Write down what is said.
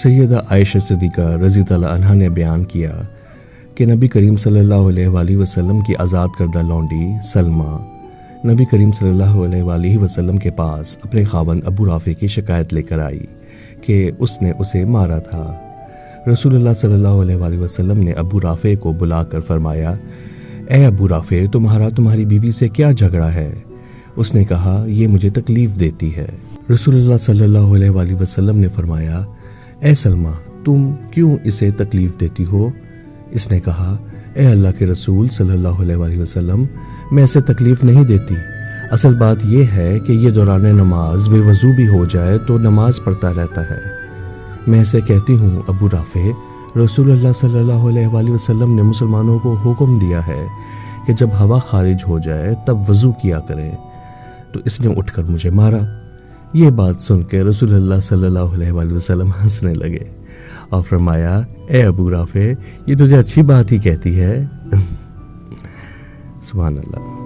سیدہ عائشہ صدیقہ رضی اللہ عنہا نے بیان کیا کہ نبی کریم صلی اللہ علیہ وآلہ وسلم کی آزاد کردہ لونڈی سلمہ نبی کریم صلی اللہ علیہ وآلہ وسلم کے پاس اپنے خاوند ابو رافع کی شکایت لے کر آئی کہ اس نے اسے مارا تھا۔ رسول اللہ صلی اللہ علیہ وآلہ وسلم نے ابو رافع کو بلا کر فرمایا، اے ابو رافع، تمہاری بیوی سے کیا جھگڑا ہے؟ اس نے کہا، یہ مجھے تکلیف دیتی ہے۔ رسول اللہ صلی اللہ علیہ وآلہ وسلم نے فرمایا، اے سلمہ، تم کیوں اسے تکلیف دیتی ہو؟ اس نے کہا، اے اللہ کے رسول صلی اللہ علیہ وآلہ وسلم، میں اسے تکلیف نہیں دیتی، اصل بات یہ ہے کہ یہ دوران نماز بے وضو بھی ہو جائے تو نماز پڑھتا رہتا ہے۔ میں اسے کہتی ہوں، ابو رافع، رسول اللہ صلی اللہ علیہ وآلہ وسلم نے مسلمانوں کو حکم دیا ہے کہ جب ہوا خارج ہو جائے تب وضو کیا کریں، تو اس نے اٹھ کر مجھے مارا۔ یہ بات سن کے رسول اللہ صلی اللہ علیہ وآلہ وسلم ہنسنے لگے اور فرمایا، اے ابو رافع، یہ تجھے اچھی بات ہی کہتی ہے۔ سبحان اللہ۔